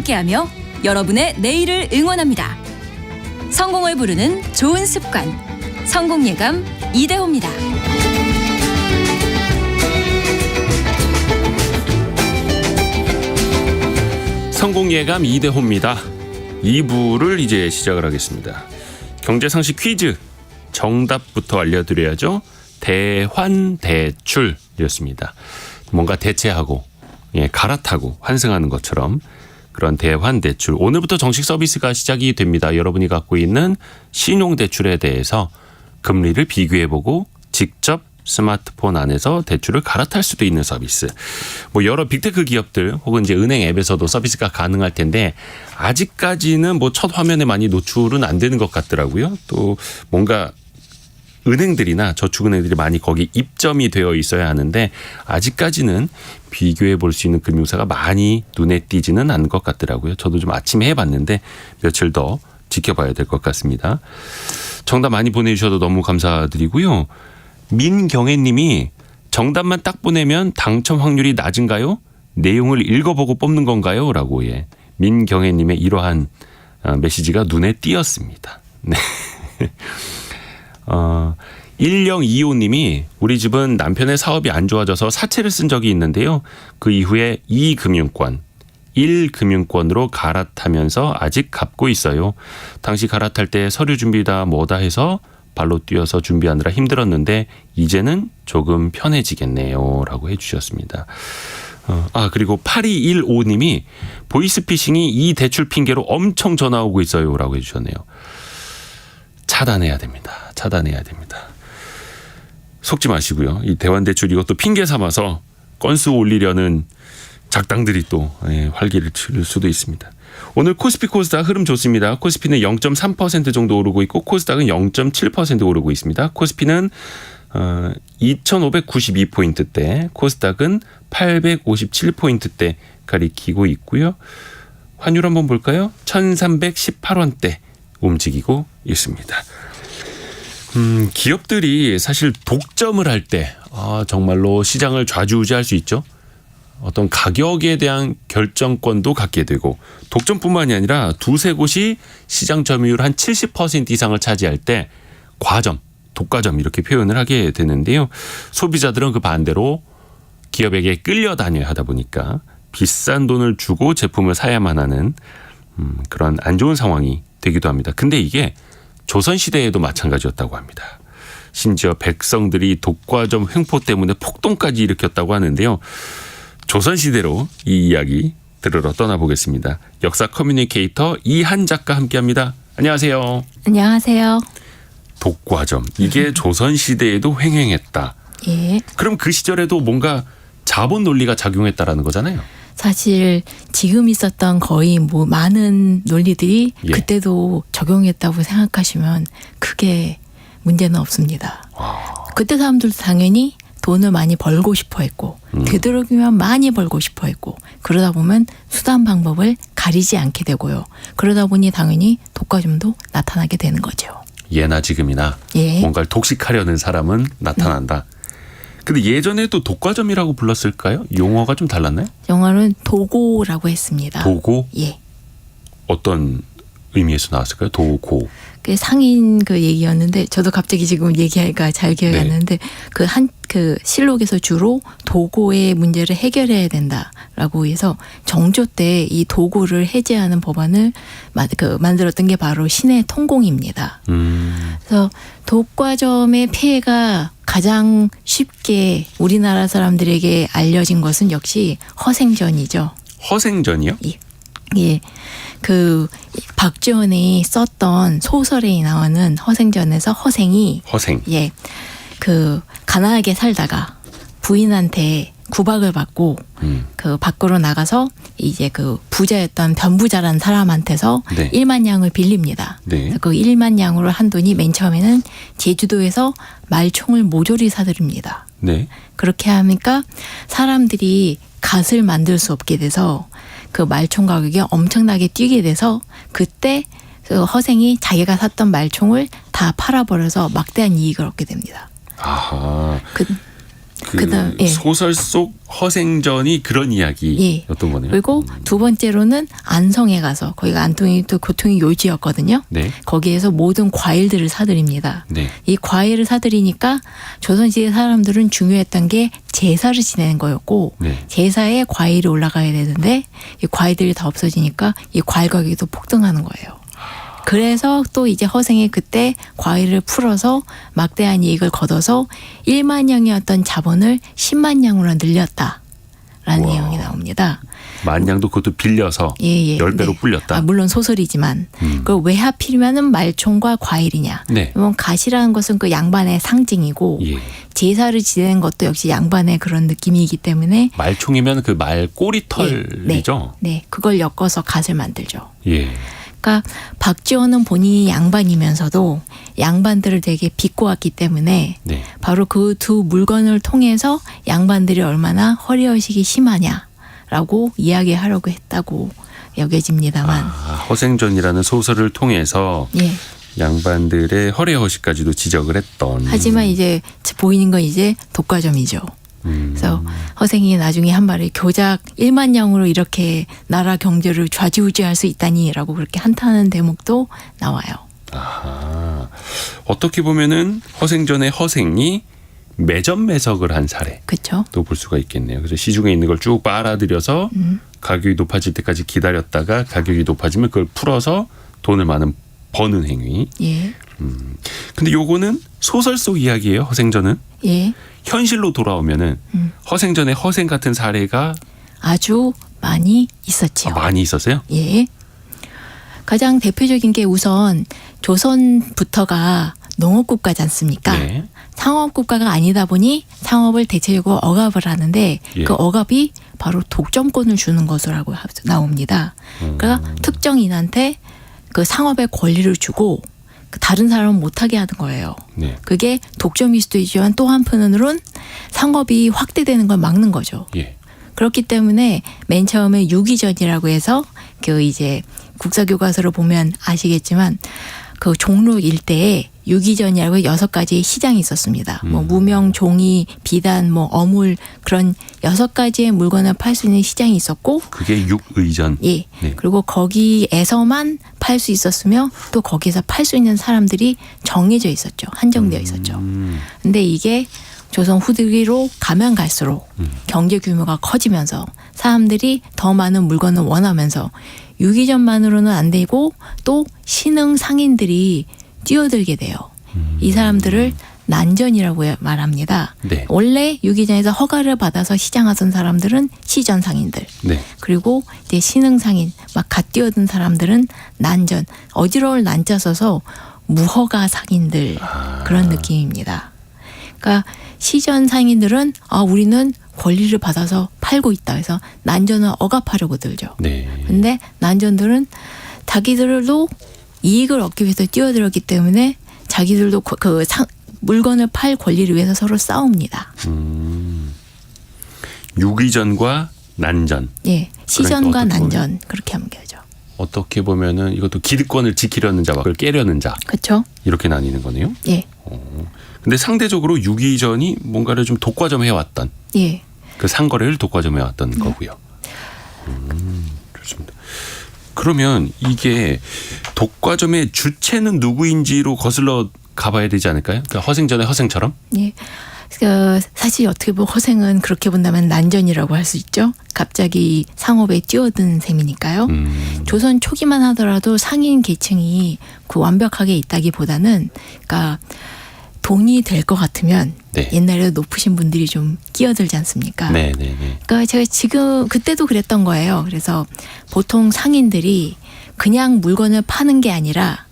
함께하며 여러분의 내일을 응원합니다. 성공을 부르는 좋은 습관, 성공예감 이대호입니다. 성공예감 이대호입니다. 2부를 이제 시작을 하겠습니다. 경제상식 퀴즈 정답부터 알려드려야죠. 대환대출이었습니다. 뭔가 대체하고 갈아타고 환승하는 것처럼 그런 대환대출. 오늘부터 정식 서비스가 시작이 됩니다. 여러분이 갖고 있는 신용대출에 대해서 금리를 비교해보고 직접 스마트폰 안에서 대출을 갈아탈 수도 있는 서비스. 뭐 여러 빅테크 기업들 혹은 이제 은행 앱에서도 서비스가 가능할 텐데 아직까지는 뭐 첫 화면에 많이 노출은 안 되는 것 같더라고요. 또 뭔가 은행들이나 저축은행들이 많이 거기 입점이 되어 있어야 하는데 아직까지는 비교해 볼 수 있는 금융사가 많이 눈에 띄지는 않은 것 같더라고요. 저도 좀 아침에 해봤는데 며칠 더 지켜봐야 될 것 같습니다. 정답 많이 보내주셔도 너무 감사드리고요. 민경애 님이 정답만 딱 보내면 당첨 확률이 낮은가요? 내용을 읽어보고 뽑는 건가요? 라고 민경애 님의 이러한 메시지가 눈에 띄었습니다. 네. 1025님이 우리 집은 남편의 사업이 안 좋아져서 사채를 쓴 적이 있는데요. 그 이후에 2금융권, 1금융권으로 갈아타면서 아직 갚고 있어요. 당시 갈아탈 때 서류 준비다 뭐다 해서 발로 뛰어서 준비하느라 힘들었는데 이제는 조금 편해지겠네요. 라고 해주셨습니다. 그리고 8215님이 보이스피싱이 이 대출 핑계로 엄청 전화 오고 있어요. 라고 해주셨네요. 차단해야 됩니다. 차단해야 됩니다. 속지 마시고요. 이 대환대출 이것도 핑계 삼아서 건수 올리려는 작당들이 또 활기를 칠 수도 있습니다. 오늘 코스피 코스닥 흐름 좋습니다. 코스피는 0.3% 정도 오르고 있고 코스닥은 0.7% 오르고 있습니다. 코스피는 2592포인트대, 코스닥은 857포인트대 가리키고 있고요. 환율 한번 볼까요? 1318원대 움직이고 있습니다. 기업들이 사실 독점을 할 때 정말로 시장을 좌지우지할 수 있죠. 어떤 가격에 대한 결정권도 갖게 되고 독점뿐만이 아니라 두세 곳이 시장 점유율 한 70% 이상을 차지할 때 과점, 독과점 이렇게 표현을 하게 되는데요. 소비자들은 그 반대로 기업에게 끌려다녀야 하다 보니까 비싼 돈을 주고 제품을 사야만 하는 그런 안 좋은 상황이 되기도 합니다. 근데 이게 조선시대에도 마찬가지였다고 합니다. 심지어 백성들이 독과점 횡포 때문에 폭동까지 일으켰다고 하는데요. 조선시대로 이 이야기 들으러 떠나보겠습니다. 역사 커뮤니케이터 이한 작가 함께합니다. 안녕하세요. 안녕하세요. 독과점. 이게 조선시대에도 횡행했다. 예. 그럼 그 시절에도 뭔가 자본 논리가 작용했다라는 거잖아요. 사실 지금 있었던 거의 많은 논리들이 그때도 적용했다고 생각하시면 크게 문제는 없습니다. 그때 사람들도 당연히 돈을 많이 벌고 싶어 했고 되도록이면 많이 벌고 싶어 했고 그러다 보면 수단 방법을 가리지 않게 되고요. 그러다 보니 당연히 독과점도 나타나게 되는 거죠. 예나 지금이나 뭔가를 독식하려는 사람은 나타난다. 근데 예전에도 독과점이라고 불렀을까요? 용어가 좀 달랐나요? 영어는 도고라고 했습니다. 도고? 예. 어떤 의미에서 나왔을까요? 도고. 그 상인 그 얘기였는데 저도 갑자기 지금 얘기하니까 잘 기억이 안 나는데 그 실록에서 주로 도고의 문제를 해결해야 된다라고 해서 정조 때 이 도고를 해제하는 법안을 만들었던 게 바로 신의 통공입니다. 그래서 독과점의 폐해가 가장 쉽게 우리나라 사람들에게 알려진 것은 역시 허생전이죠. 허생전이요? 예. 그 박지원이 썼던 소설에 나오는 허생전에서 허생이 그 가난하게 살다가 부인한테 구박을 받고 그 밖으로 나가서 이제 그 부자였던 변부자라는 사람한테서 1만 양을 빌립니다. 그래서 그 1만 양으로 한 돈이 맨 처음에는 제주도에서 말총을 모조리 사들입니다. 그렇게 하니까 사람들이 갓을 만들 수 없게 돼서 그 말총 가격이 엄청나게 뛰게 돼서 그때 그 허생이 자기가 샀던 말총을 다 팔아버려서 막대한 이익을 얻게 됩니다. 그다음, 예. 소설 속 허생전이 그런 이야기였던 예. 거네요. 그리고 두 번째로는 안성에 가서 거기가 안동이 또 교통이 요지였거든요. 네. 거기에서 모든 과일들을 사들입니다. 네. 이 과일을 사들이니까 조선시대 사람들은 중요했던 게 제사를 지내는 거였고 네. 제사에 과일이 올라가야 되는데 이 과일들이 다 없어지니까 이 과일 가격이 또 폭등하는 거예요. 그래서 또 이제 허생이 그때 과일을 풀어서 막대한 이익을 거둬서 1만 양이었던 자본을 10만 양으로 늘렸다라는 우와. 내용이 나옵니다. 만냥도 그것도 빌려서 예. 10배로 네. 불렸다. 물론 소설이지만 그걸 왜 하필이면은 말총과 과일이냐. 네. 그러면 가시라는 것은 그 양반의 상징이고 예. 제사를 지내는 것도 역시 양반의 그런 느낌이기 때문에 말총이면 그 말 꼬리 털이죠. 네, 그걸 엮어서 갓을 만들죠. 예. 그러니까 박지원은 본인이 양반이면서도 양반들을 되게 비꼬았기 때문에 네. 바로 그 두 물건을 통해서 양반들이 얼마나 허리허식이 심하냐라고 이야기하려고 했다고 여겨집니다만. 허생전이라는 소설을 통해서 예. 양반들의 허례허식까지도 지적을 했던. 하지만 이제 보이는 건 이제 독과점이죠. 그래서 허생이 나중에 한 말에 교작 1만 양으로 이렇게 나라 경제를 좌지우지할 수 있다니라고 그렇게 한탄하는 대목도 나와요. 아하. 어떻게 보면은 허생전의 허생이 매점매석을 한 사례. 그렇죠. 또 볼 수가 있겠네요. 그래서 시중에 있는 걸 쭉 빨아들여서 가격이 높아질 때까지 기다렸다가 가격이 높아지면 그걸 풀어서 돈을 많은 버는 행위. 예. 근데 요거는 소설 속 이야기예요. 허생전은. 예. 현실로 돌아오면은 허생전의 허생 같은 사례가 아주 많이 있었지요. 많이 있었어요. 예. 가장 대표적인 게 우선 조선부터가 농업국가지 않습니까? 네. 상업국가가 아니다 보니 상업을 대체적으로 억압을 하는데 예. 그 억압이 바로 독점권을 주는 것으로 나옵니다. 그러니까 특정인한테 그 상업의 권리를 주고 다른 사람은 못하게 하는 거예요. 네. 그게 독점일 수도 있지만 또 한편으로는 상업이 확대되는 걸 막는 거죠. 예. 그렇기 때문에 맨 처음에 유기전이라고 해서 그 이제 국사교과서를 보면 아시겠지만 그 종로 일대에 유기전이라고 6가지의 시장이 있었습니다. 뭐 무명, 종이, 비단, 뭐 어물 그런 6가지의 물건을 팔 수 있는 시장이 있었고 그게 육의전. 예. 네. 그리고 거기에서만 팔 수 있었으며 또 거기서 팔 수 있는 사람들이 정해져 있었죠. 한정되어 있었죠. 근데 이게 조선 후기로 가면 갈수록 경제 규모가 커지면서 사람들이 더 많은 물건을 원하면서 유기전만으로는 안 되고 또 신흥 상인들이 뛰어들게 돼요. 이 사람들을 난전이라고 말합니다. 네. 원래 유기전에서 허가를 받아서 시장하던 사람들은 시전 상인들. 네. 그리고 이제 신흥 상인 막 갓 뛰어든 사람들은 난전. 어지러울 난자 써서 무허가 상인들 그런 느낌입니다. 그러니까 시전 상인들은 우리는 권리를 받아서 팔고 있다. 그래서 난전을 억압하려고 들죠. 네. 근데 난전들은 자기들도 이익을 얻기 위해서 뛰어들었기 때문에 자기들도 물건을 팔 권리를 위해서 서로 싸웁니다. 유기전과 난전. 예, 시전과 그러니까 난전 그렇게 하면 되죠. 어떻게 보면은 이것도 기득권을 지키려는 자와 그걸 깨려는 자. 그렇죠? 이렇게 나뉘는 거네요. 예, 근데 상대적으로 유기전이 뭔가를 좀 독과점 해왔던 예. 그 상거래를 독과점 해왔던 거고요. 좋습니다. 그러면 이게 독과점의 주체는 누구인지로 거슬러 가봐야 되지 않을까요? 그러니까 허생전의 허생처럼? 예. 사실 어떻게 보면 허생은 그렇게 본다면 난전이라고 할 수 있죠. 갑자기 상업에 뛰어든 셈이니까요. 조선 초기만 하더라도 상인 계층이 그 완벽하게 있다기보다는 그러니까 돈이 될 것 같으면 네. 옛날에 높으신 분들이 좀 끼어들지 않습니까? 네. 그러니까 제가 그때도 그랬던 거예요. 그래서 보통 상인들이 그냥 물건을 파는 게 아니라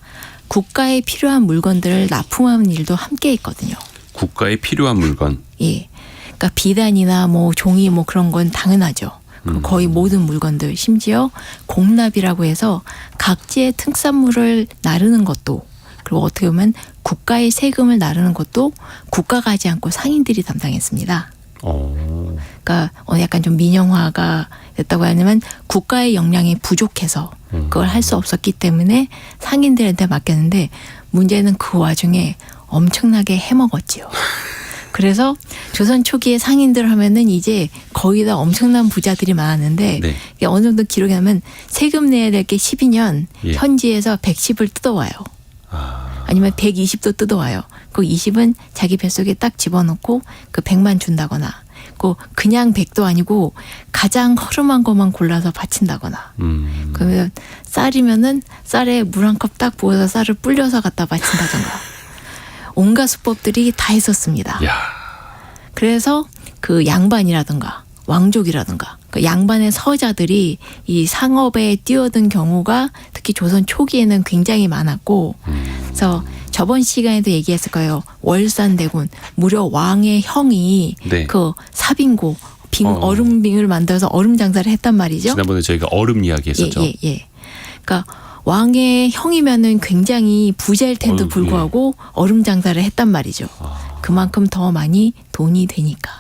국가에 필요한 물건들을 납품하는 일도 함께 있거든요. 국가에 필요한 물건. 예. 그러니까 비단이나 뭐 종이 뭐 그런 건 당연하죠. 거의 모든 물건들, 심지어 공납이라고 해서 각지의 특산물을 나르는 것도, 그리고 어떻게 보면 국가의 세금을 나르는 것도 국가가 하지 않고 상인들이 담당했습니다. 그러니까 약간 좀 민영화가 됐다고 하냐면 국가의 역량이 부족해서 그걸 할 수 없었기 때문에 상인들한테 맡겼는데 문제는 그 와중에 엄청나게 해먹었지요. 그래서 조선 초기에 상인들 하면은 이제 거의 다 엄청난 부자들이 많았는데 네. 이게 어느 정도 기록이 나면 세금 내야 될 게 12년 예. 현지에서 110을 뜯어와요. 아니면 120도 뜯어와요. 그 20은 자기 뱃속에 딱 집어넣고 그 100만 준다거나 그냥 100도 아니고 가장 허름한 것만 골라서 바친다거나 그러면 쌀이면은 쌀에 물 한 컵 딱 부어서 쌀을 불려서 갖다 바친다던가 온갖 수법들이 다 있었습니다. 야. 그래서 그 양반이라든가 왕족이라든가 그 양반의 서자들이 이 상업에 뛰어든 경우가 특히 조선 초기에는 굉장히 많았고 그래서 저번 시간에도 얘기했을 거예요. 월산대군 무려 왕의 형이 네. 그 사빙고 얼음빙을 만들어서 얼음 장사를 했단 말이죠. 지난번에 저희가 얼음 이야기 했었죠. 예. 그러니까 왕의 형이면은 굉장히 부자일 텐데도 불구하고 얼음 장사를 했단 말이죠. 그만큼 더 많이 돈이 되니까.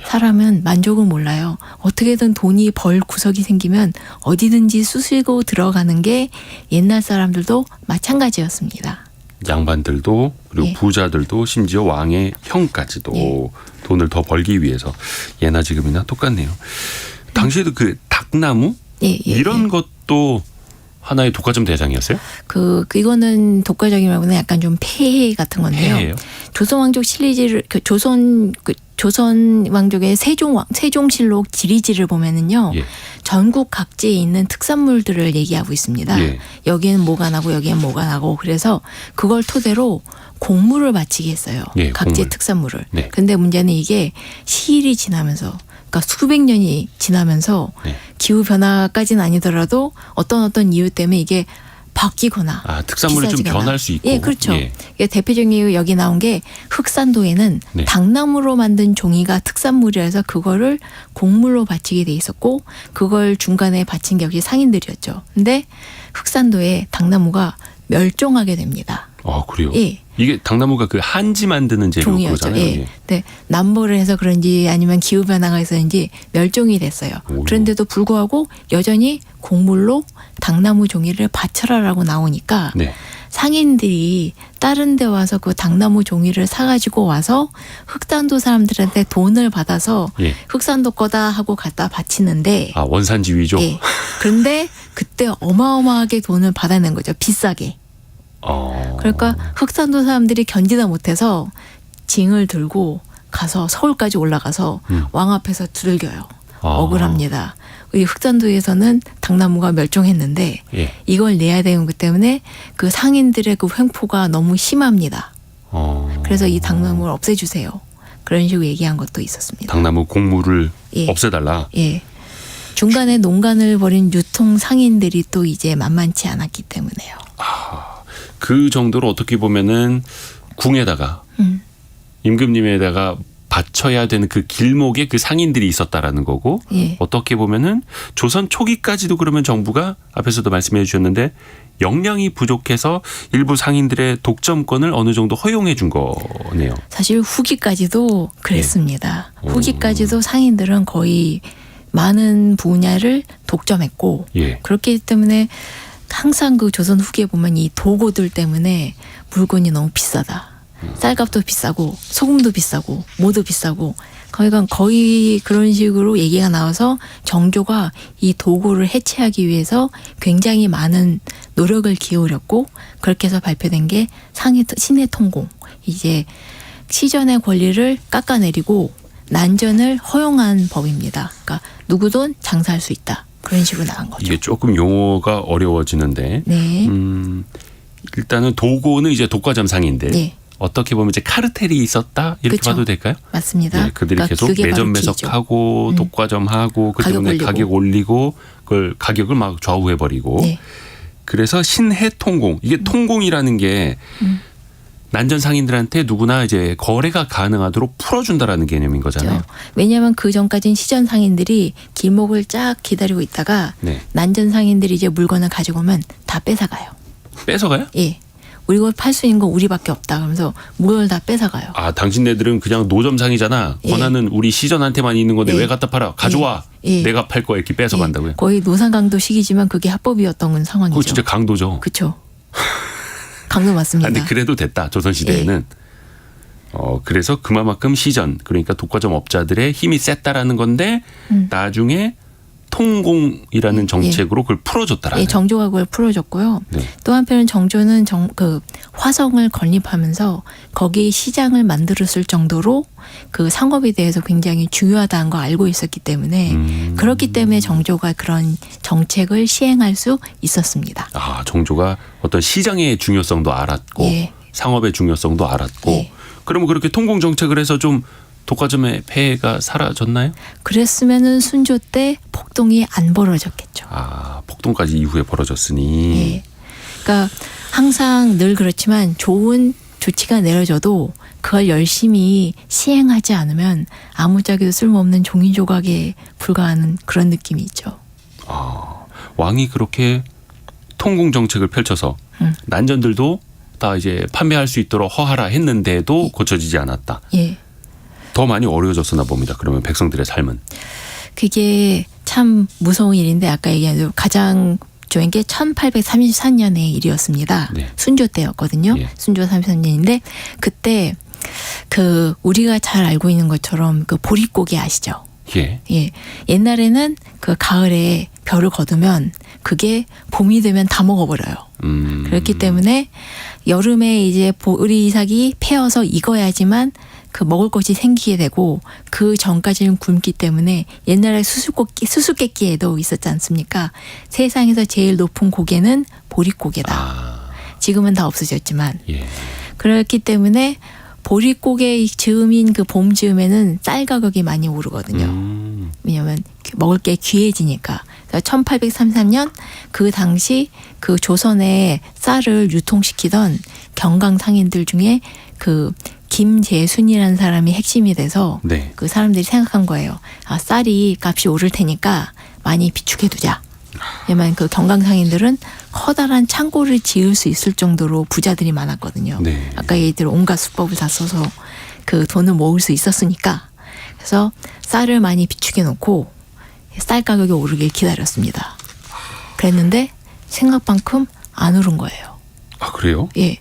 사람은 만족을 몰라요. 어떻게든 돈이 벌 구석이 생기면 어디든지 쑤시고 들어가는 게 옛날 사람들도 마찬가지였습니다. 양반들도 그리고 예. 부자들도 심지어 왕의 형까지도 예. 돈을 더 벌기 위해서 예나 지금이나 똑같네요. 당시에도 그 닭나무 이런 것도 하나의 독과점 대상이었어요? 이거는 독과점이라고는 약간 좀 폐해 같은 건데요. 폐해요? 조선 왕족 시리즈를 조선 왕족의 세종실록 지리지를 보면은요. 예. 전국 각지에 있는 특산물들을 얘기하고 있습니다. 예. 여기에는 뭐가 나고 여기에는 뭐가 나고 그래서 그걸 토대로 공물을 바치게 했어요. 예, 각지의 공물. 특산물을. 네. 근데 문제는 이게 시일이 지나면서 그러니까 수백 년이 지나면서 네. 기후 변화까지는 아니더라도 어떤 이유 때문에 이게 바뀌거나 특산물이 좀 비싸지거나. 변할 수 있고. 예, 그렇죠. 예. 이게 대표적인 이유 여기 나온 게 흑산도에는 네. 당나무로 만든 종이가 특산물이라서 그거를 곡물로 바치게 돼 있었고 그걸 중간에 바친 게 역시 상인들이었죠. 근데 흑산도에 당나무가 멸종하게 됩니다. 그래요? 예. 이게 당나무가 그 한지 만드는 재료 종이었죠. 그거잖아요. 예. 네. 남보를 해서 그런지 아니면 기후 변화가 있었는지 멸종이 됐어요. 오. 그런데도 불구하고 여전히 곡물로 당나무 종이를 바쳐라라고 나오니까 네. 상인들이 다른 데 와서 그 당나무 종이를 사가지고 와서 흑산도 사람들한테 돈을 받아서 예. 흑산도 거다 하고 갖다 바치는데 원산지 위조. 예. 그런데 그때 어마어마하게 돈을 받아낸 거죠. 비싸게. 그러니까 흑산도 사람들이 견디다 못해서 징을 들고 가서 서울까지 올라가서 왕 앞에서 두들겨요. 억울합니다. 이 흑산도에서는 당나무가 멸종했는데 예. 이걸 내야 되는 것 때문에 그 상인들의 그 횡포가 너무 심합니다. 그래서 이 당나무를 없애주세요. 그런 식으로 얘기한 것도 있었습니다. 당나무 곡물을 예. 없애달라. 예. 중간에 농간을 벌인 유통 상인들이 또 이제 만만치 않았기 때문에요. 그 정도로 어떻게 보면은 궁에다가 임금님에다가 바쳐야 되는 그 길목에 그 상인들이 있었다라는 거고 예. 어떻게 보면은 조선 초기까지도 그러면 정부가 앞에서도 말씀해 주셨는데 역량이 부족해서 일부 상인들의 독점권을 어느 정도 허용해 준 거네요. 사실 후기까지도 그랬습니다. 예. 후기까지도 상인들은 거의 많은 분야를 독점했고 예. 그렇기 때문에 항상 그 조선 후기에 보면 이 도고들 때문에 물건이 너무 비싸다. 쌀값도 비싸고 소금도 비싸고 뭐도 비싸고 거의 그런 식으로 얘기가 나와서 정조가 이 도고를 해체하기 위해서 굉장히 많은 노력을 기울였고 그렇게 해서 발표된 게 신해 통공. 이제 시전의 권리를 깎아내리고 난전을 허용한 법입니다. 그러니까 누구든 장사할 수 있다. 그런 식으로 나간 거죠. 이게 조금 용어가 어려워지는데 네. 일단은 도고는 이제 독과점 상인들. 네. 어떻게 보면 이제 카르텔이 있었다 이렇게 그쵸. 봐도 될까요? 맞습니다. 네, 그들이 그러니까 계속 그게 바로 매점매석하고 독과점하고 그 가격 때문에 올리고. 가격 올리고 그걸 가격을 막 좌우해버리고 네. 그래서 신해통공 이게 통공이라는 게 난전 상인들한테 누구나 이제 거래가 가능하도록 풀어준다라는 개념인 거잖아요. 그렇죠. 왜냐하면 그 전까지는 시전 상인들이 길목을 쫙 기다리고 있다가 네. 난전 상인들이 이제 물건을 가지고 오면 다 뺏어가요. 뺏어가요? 예. 우리가 팔 수 있는 건 우리밖에 없다. 그러면서 물건을 다 뺏어가요. 당신네들은 그냥 노점상이잖아. 예. 권한은 우리 시전한테만 있는 건데 예. 왜 갖다 팔아? 가져와. 예. 내가 팔 거야 이렇게 뺏어간다고요. 예. 거의 노상강도 시기지만 그게 합법이었던 상황이죠. 그거 진짜 강도죠. 그렇죠. 강도 맞습니다. 근데 그래도 됐다. 조선시대에는. 그래서 그만큼 시전 그러니까 독과점 업자들의 힘이 셌다라는 건데 나중에 통공이라는 정책으로 그걸 풀어줬다라는. 예, 정조가 그걸 풀어줬고요. 네. 또 한편은 정조는 화성을 건립하면서 거기 시장을 만들었을 정도로 그 상업에 대해서 굉장히 중요하다는 걸 알고 있었기 때문에 그렇기 때문에 정조가 그런 정책을 시행할 수 있었습니다. 아, 정조가 어떤 시장의 중요성도 알았고 예. 상업의 중요성도 알았고 예. 그러면 그렇게 통공 정책을 해서 좀 독과점의 폐해가 사라졌나요? 그랬으면은 순조 때 폭동이 안 벌어졌겠죠. 아, 폭동까지 이후에 벌어졌으니. 예. 그러니까 항상 늘 그렇지만 좋은 조치가 내려져도 그걸 열심히 시행하지 않으면 아무짝에도 쓸모없는 종이 조각에 불과하는 그런 느낌이 있죠. 아, 왕이 그렇게 통공 정책을 펼쳐서 난전들도 다 이제 판매할 수 있도록 허하라 했는데도 고쳐지지 않았다. 예. 더 많이 어려워졌었나 봅니다. 그러면 백성들의 삶은. 그게 참 무서운 일인데 아까 얘기한 대로 가장 좋은 게 1834년의 일이었습니다. 네. 순조 때였거든요. 예. 순조 33년인데 그때 그 우리가 잘 알고 있는 것처럼 그 보릿고개 아시죠? 예. 예. 옛날에는 그 가을에 벼를 거두면 그게 봄이 되면 다 먹어버려요. 그렇기 때문에 여름에 이제 보리 이삭이 패어서 익어야지만 그 먹을 것이 생기게 되고 그 전까지는 굶기 때문에 옛날에 수수께끼에도 있었지 않습니까? 세상에서 제일 높은 고개는 보릿고개다. 아, 지금은 다 없어졌지만 예. 그렇기 때문에 보릿고개 즈음인 그 봄 즈음에는 쌀 가격이 많이 오르거든요. 왜냐하면 먹을 게 귀해지니까. 1833년 그 당시 그 조선에 쌀을 유통시키던 경강 상인들 중에 그 김재순이라는 사람이 핵심이 돼서 네. 그 사람들이 생각한 거예요. 아, 쌀이 값이 오를 테니까 많이 비축해두자. 왜냐면 그 경강 상인들은 커다란 창고를 지을 수 있을 정도로 부자들이 많았거든요. 네. 아까 얘기대로 온갖 수법을 다 써서 그 돈을 모을 수 있었으니까 그래서 쌀을 많이 비축해 놓고 쌀 가격이 오르길 기다렸습니다. 그랬는데 생각만큼 안 오른 거예요. 아, 그래요? 예.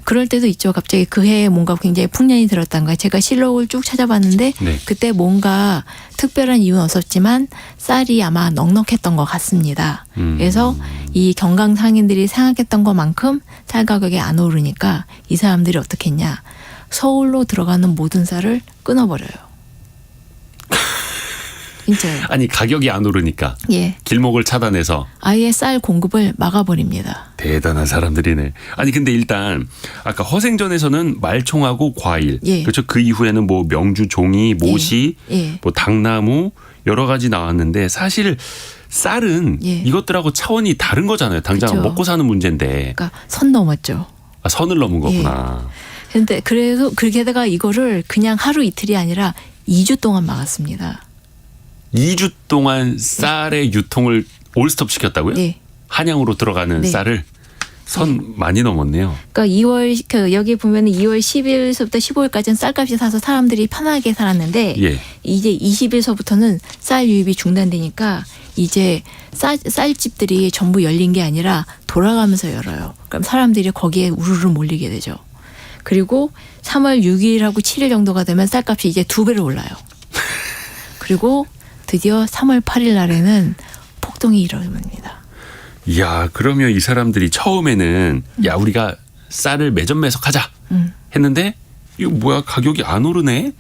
그럴 때도 있죠. 갑자기 그 해에 뭔가 굉장히 풍년이 들었단가. 제가 실록을 쭉 찾아봤는데 네. 그때 뭔가 특별한 이유는 없었지만 쌀이 아마 넉넉했던 것 같습니다. 그래서 이 경강 상인들이 생각했던 것만큼 쌀 가격이 안 오르니까 이 사람들이 어떻게 했냐. 서울로 들어가는 모든 쌀을 끊어버려요. 진짜요. 아니, 가격이 안 오르니까 예. 길목을 차단해서 아예 쌀 공급을 막아버립니다. 대단한 사람들이네. 아니, 근데 일단 아까 허생전에서는 말총하고 과일, 예. 그렇죠. 그 이후에는 뭐 명주, 종이, 모시, 예. 뭐 당나무 여러 가지 나왔는데 사실 쌀은 예. 이것들하고 차원이 다른 거잖아요. 당장 그쵸. 먹고 사는 문제인데. 그러니까 선 넘었죠. 아, 선을 넘은 거구나. 근데 그래서 그게다가 이거를 그냥 하루 이틀이 아니라 2주 동안 막았습니다. 2주 동안 쌀의 유통을 올스톱 시켰다고요? 예. 한양으로 들어가는 네. 쌀을 선 많이 넘었네요. 그러니까 2월 여기 보면은 2월 10일서부터 15일까지는 쌀값이 사서 사람들이 편하게 살았는데 예. 이제 20일서부터는 쌀 유입이 중단되니까 이제 쌀집들이 전부 열린 게 아니라 돌아가면서 열어요. 그럼 사람들이 거기에 우르르 몰리게 되죠. 그리고 3월 6일하고 7일 정도가 되면 쌀값이 이제 2배로 올라요. 그리고 드디어 3월 8일 날에는 폭동이 일어납니다. 이야, 그러면 이 사람들이 처음에는 야, 우리가 쌀을 매점매석하자 했는데 이거 뭐야, 가격이 안 오르네.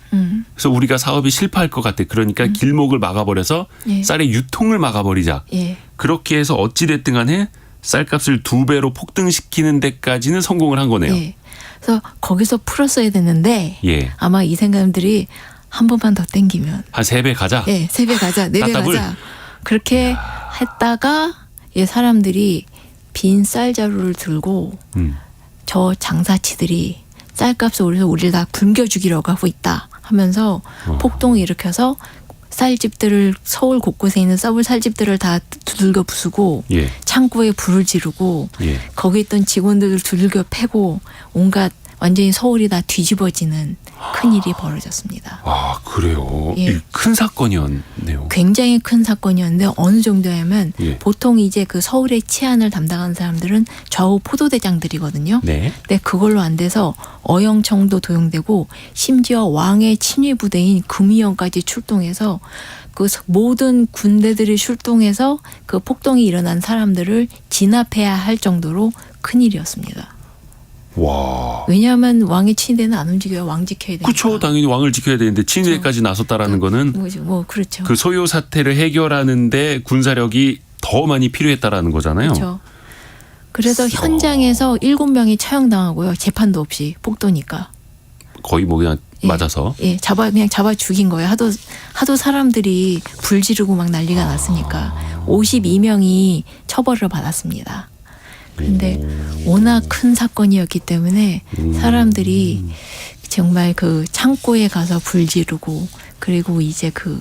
그래서 우리가 사업이 실패할 것 같아. 그러니까 길목을 막아버려서 예. 쌀의 유통을 막아버리자. 예. 그렇게 해서 어찌됐든 간에 쌀값을 2배로 폭등시키는 데까지는 성공을 한 거네요. 예. 그래서 거기서 풀었어야 됐는데 예. 아마 이 생각들이 한 번만 더 땡기면 한 3배 가자. 예, 3배 가자, 4배 따따블. 가자. 그렇게 했다가 예, 사람들이 빈 쌀 자루를 들고 저 장사치들이 쌀값을 올려서 우리를 다 굶겨 죽이려고 하고 있다 하면서 폭동을 일으켜서 쌀집들을 서울 곳곳에 있는 쌀집들을 다 두들겨 부수고 예. 창고에 불을 지르고 예. 거기 있던 직원들을 두들겨 패고 온갖 완전히 서울이 다 뒤집어지는 큰일이 벌어졌습니다. 아, 그래요? 예. 큰 사건이었네요. 굉장히 큰 사건이었는데 어느 정도냐면 예. 보통 이제 그 서울의 치안을 담당하는 사람들은 좌우 포도대장들이거든요. 네. 근데 그걸로 안 돼서 어영청도 도용되고 심지어 왕의 친위 부대인 금이영까지 출동해서 그 모든 군대들이 출동해서 그 폭동이 일어난 사람들을 진압해야 할 정도로 큰일이었습니다. 와. 왜냐하면 왕의 친위대는 안 움직여요. 왕 지켜야 되니까. 그렇죠. 당연히 왕을 지켜야 되는데 친위대까지 나섰다라는 거는 뭐 그렇죠. 그 소요 사태를 해결하는데 군사력이 더 많이 필요했다라는 거잖아요. 그렇죠. 그래서 현장에서 7명이 처형당하고요. 재판도 없이 폭도니까. 거의 뭐 그냥 맞아서. 예, 그냥 잡아 죽인 거예요. 하도 사람들이 불 지르고 막 난리가 났으니까 52명이 처벌을 받았습니다. 그런데 워낙 큰 사건이었기 때문에 사람들이 정말 그 창고에 가서 불 지르고 그리고 이제 그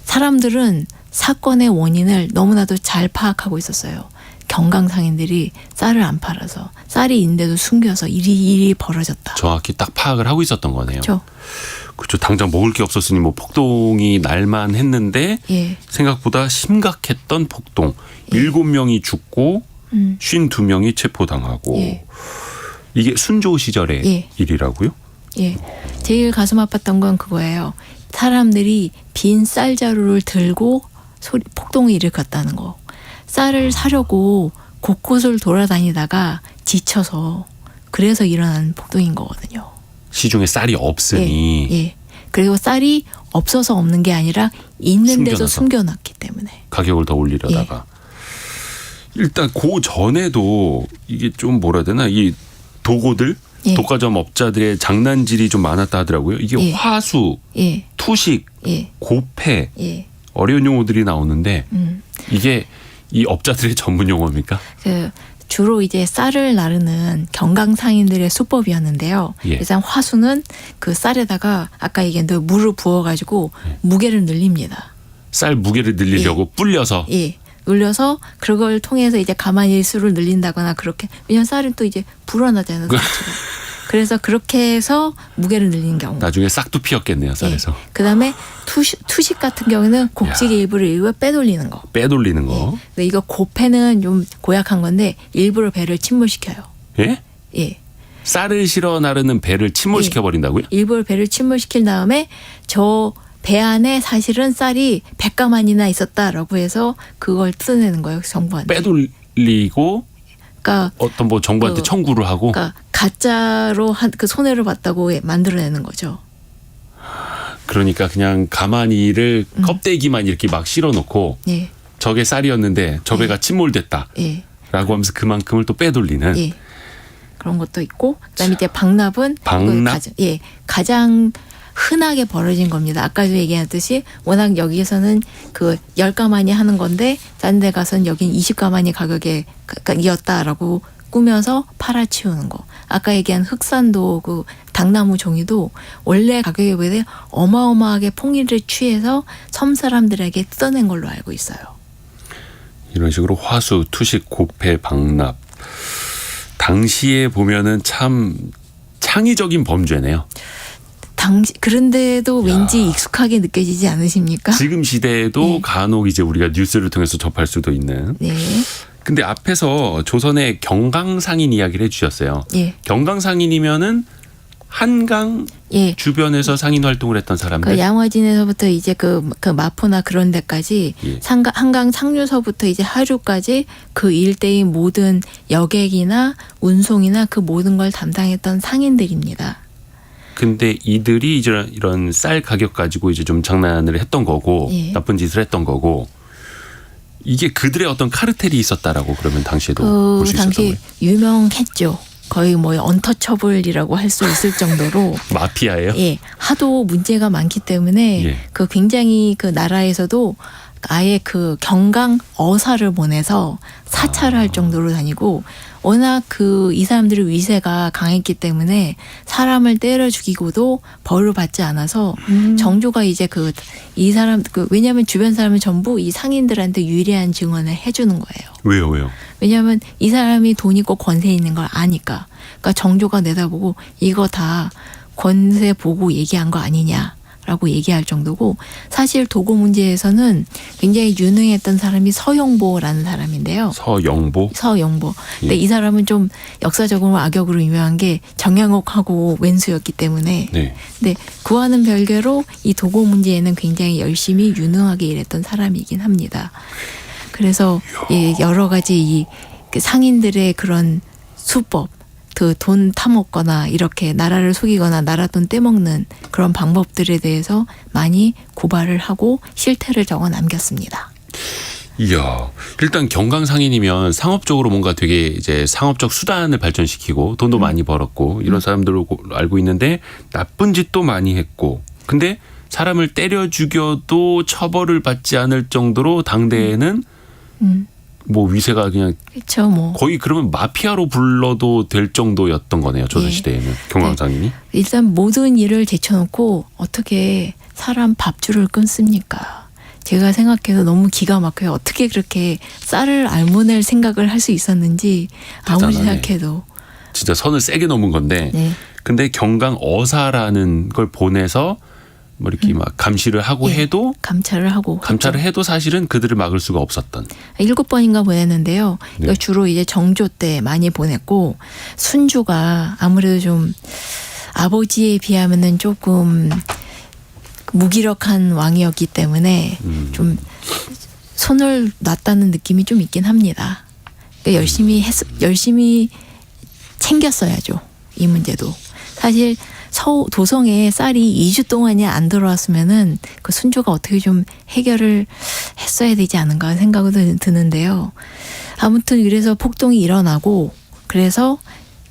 사람들은 사건의 원인을 너무나도 잘 파악하고 있었어요. 경강상인들이 쌀을 안 팔아서 쌀이 있는데도 숨겨서 일이 벌어졌다. 정확히 딱 파악을 하고 있었던 거네요. 그렇죠. 그렇죠. 당장 먹을 게 없었으니 뭐 폭동이 날만 했는데 예. 생각보다 심각했던 폭동. 7명이 죽고 52명이 체포당하고 예. 이게 순조 시절의 예. 일이라고요? 예. 제일 가슴 아팠던 건 그거예요. 사람들이 빈 쌀자루를 들고 폭동을 일으켰다는 거. 쌀을 사려고 곳곳을 돌아다니다가 지쳐서 그래서 일어난 폭동인 거거든요. 시중에 쌀이 없으니. 예. 예. 그리고 쌀이 없어서 없는 게 아니라 있는데도 숨겨놨기 때문에. 가격을 더 올리려다가. 일단 그 전에도 이게 좀 뭐라 해야 되나 이 도고들 예. 독과점 업자들의 장난질이 좀 많았다 하더라고요. 이게 예. 화수, 예. 투식, 예. 고패 예. 어려운 용어들이 나오는데 이게 이 업자들의 전문 용어입니까? 그 주로 이제 쌀을 나르는 경강상인들의 수법이었는데요. 예. 일단 화수는 그 쌀에다가 아까 얘기한 물을 부어가지고 무게를 늘립니다. 쌀 무게를 늘리려고 불려서. 예. 눌려서 그걸 통해서 이제 가만히 수를 늘린다거나 그렇게 왜냐면 쌀은 또 이제 불어나잖아요. 그래서 그렇게 해서 무게를 늘리는 경우. 나중에 싹도 피었겠네요, 쌀에서. 예. 그다음에 투식 같은 경우는 곡식의 일부를 일부러 빼돌리는 거. 빼돌리는 거. 예. 근데 이거 고패는 좀 고약한 건데 일부러 배를 침몰시켜요. 예? 예. 쌀을 실어 나르는 배를 침몰시켜 버린다고요? 일부러 배를 침몰시킨 다음에 저 배 안에 사실은 쌀이 100가만이나 있었다라고 해서 그걸 뜯어내는 거예요. 정부한테. 빼돌리고 그러니까 어떤 뭐 정부한테 청구를 하고. 그러니까 가짜로 그 손해를 봤다고 만들어내는 거죠. 그러니까 그냥 가마니를 껍데기만 이렇게 막 실어놓고 예. 저게 쌀이었는데 저 배가 침몰됐다. 예. 라고 하면서 그만큼을 또 빼돌리는. 예. 그런 것도 있고 그다음에 이제 박납은 박납? 가장 흔하게 벌어진 겁니다. 아까도 얘기했듯이 워낙 여기에서는 그 10가만이 하는 건데 딴 데 가서는 여긴 20가만이 가격에 이었다라고 꾸며서 팔아치우는 거. 아까 얘기한 흑산도 그 당나무 종이도 원래 가격에 비해 어마어마하게 풍리를 취해서 섬 사람들에게 뜯어낸 걸로 알고 있어요. 이런 식으로 화수, 투식, 고패, 박납. 당시에 보면은 참 창의적인 범죄네요. 그런데도 왠지 익숙하게 느껴지지 않으십니까? 지금 시대에도 네. 간혹 이제 우리가 뉴스를 통해서 접할 수도 있는. 네. 근데 앞에서 조선의 경강상인 이야기를 해주셨어요. 예. 경강상인이면은 한강 예. 주변에서 상인 활동을 했던 사람들. 그 양화진에서부터 이제 그 마포나 그런 데까지 예. 한강 상류서부터 이제 하류까지 그 일대의 모든 여객이나 운송이나 그 모든 걸 담당했던 상인들입니다. 근데 이들이 이제 이런 쌀 가격 가지고 이제 좀 장난을 했던 거고 예. 나쁜 짓을 했던 거고 이게 그들의 어떤 카르텔이 있었다라고 그러면 당시에도 볼 수 있었던 당시 거예요. 유명했죠. 거의 뭐 언터처블이라고 할 수 있을 정도로 마피아예요? 예, 하도 문제가 많기 때문에 예. 그 굉장히 그 나라에서도 아예 그 경강 어사를 보내서 사찰을 할 정도로 다니고 워낙 그 이 사람들의 위세가 강했기 때문에 사람을 때려 죽이고도 벌을 받지 않아서 정조가 이제 그 이 사람 왜냐하면 주변 사람은 전부 이 상인들한테 유리한 증언을 해주는 거예요. 왜요? 왜냐하면 이 사람이 돈 있고 권세 있는 걸 아니까. 그러니까 정조가 내다보고 이거 다 권세 보고 얘기한 거 아니냐라고 얘기할 정도고 사실 도고 문제에서는 굉장히 유능했던 사람이 서영보라는 사람인데요. 서영보. 근데 예. 이 사람은 좀 역사적으로 악역으로 유명한 게 정양옥하고 왼수였기 때문에 네. 근데 그와는 별개로 이 도고 문제에는 굉장히 열심히 유능하게 일했던 사람이긴 합니다. 그래서 예, 여러 가지 그 상인들의 그런 수법, 그 돈 타먹거나 이렇게 나라를 속이거나 나라 돈 떼먹는 그런 방법들에 대해서 많이 고발을 하고 실태를 적어 남겼습니다. 이야, 일단 경강상인이면 상업적으로 뭔가 되게 이제 상업적 수단을 발전시키고 돈도 많이 벌었고 이런 사람들로 알고 있는데 나쁜 짓도 많이 했고 근데 사람을 때려 죽여도 처벌을 받지 않을 정도로 당대에는 뭐 위세가 그냥 그렇죠, 뭐 거의 그러면 마피아로 불러도 될 정도였던 거네요. 조선시대에는 경강상인이. 일단 모든 일을 제쳐놓고 어떻게 사람 밥줄을 끊습니까? 제가 생각해서 너무 기가 막혀요. 어떻게 그렇게 쌀을 알무낼 생각을 할 수 있었는지 아무리 대단하네. 생각해도. 진짜 선을 세게 넘은 건데 네. 근데 경강어사라는 걸 보내서 뭐 이렇게 막 감시를 하고 예. 해도 감찰을 하고 감찰을 해도 사실은 그들을 막을 수가 없었던. 7번인가 보냈는데요. 네. 이거 주로 이제 정조 때 많이 보냈고 순주가 아무래도 좀 아버지에 비하면은 조금 무기력한 왕이었기 때문에 좀 손을 놨다는 느낌이 좀 있긴 합니다. 그러니까 열심히 챙겼어야죠. 이 문제도. 사실 도성에 쌀이 2주 동안이 안 들어왔으면은 그 순조가 어떻게 좀 해결을 했어야 되지 않은가 생각이 드는데요. 아무튼 그래서 폭동이 일어나고 그래서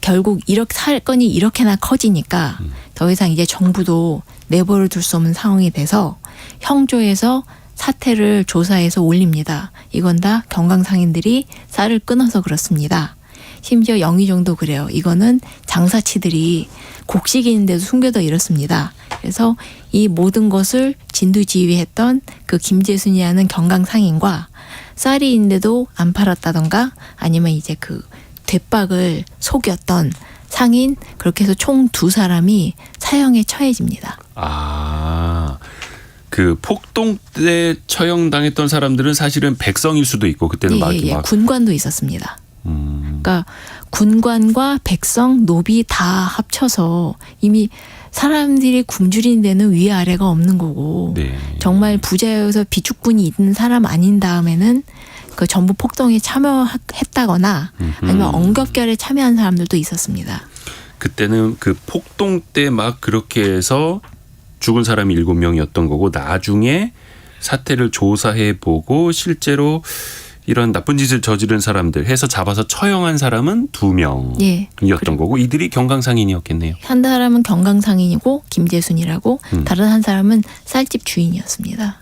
결국 이렇게 사건이 이렇게나 커지니까 더 이상 이제 정부도 내버려 둘 수 없는 상황이 돼서 형조에서 사태를 조사해서 올립니다. 이건 다 경강상인들이 쌀을 끊어서 그렇습니다. 심지어 영의정도 그래요. 이거는 장사치들이 곡식인데도 숨겨둬 이렇습니다. 그래서 이 모든 것을 진두지휘했던 그 김재순이라는 경강상인과 쌀이 있는데도 안 팔았다던가 아니면 이제 그 대박을 속였던 상인 그렇게 해서 총 2사람이 사형에 처해집니다. 아, 그 폭동 때 처형당했던 사람들은 사실은 백성일 수도 있고 그때는 막 군관도 있었습니다. 그러니까 군관과 백성, 노비 다 합쳐서 이미 사람들이 굶주린 데는 위아래가 없는 거고 네. 정말 부자여서 비축분이 있는 사람 아닌 다음에는 그 전부 폭동에 참여했다거나 아니면 언급결에 참여한 사람들도 있었습니다. 그때는 그 폭동 때 막 그렇게 해서 죽은 사람이 7명이었던 거고 나중에 사태를 조사해 보고 실제로 이런 나쁜 짓을 저지른 사람들 해서 잡아서 처형한 사람은 2명이었던 예. 거고 이들이 경강상인이었겠네요. 한 사람은 경강상인이고 김재순이라고 다른 한 사람은 쌀집 주인이었습니다.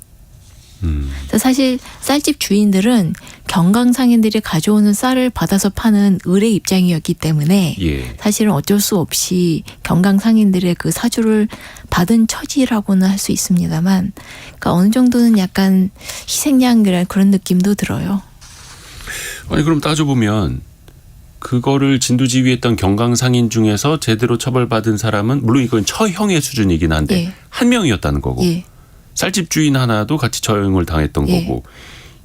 사실 쌀집 주인들은 경강상인들이 가져오는 쌀을 받아서 파는 을의 입장이었기 때문에 예. 사실은 어쩔 수 없이 경강상인들의 그 사주를 받은 처지라고는 할 수 있습니다만 그러니까 어느 정도는 약간 희생양이라는 그런 느낌도 들어요. 아니 그럼 따져보면 그거를 진두지휘했던 경강상인 중에서 제대로 처벌받은 사람은 물론 이건 처형의 수준이긴 한데 예. 한 명이었다는 거고 예. 쌀집 주인 하나도 같이 처형을 당했던 예. 거고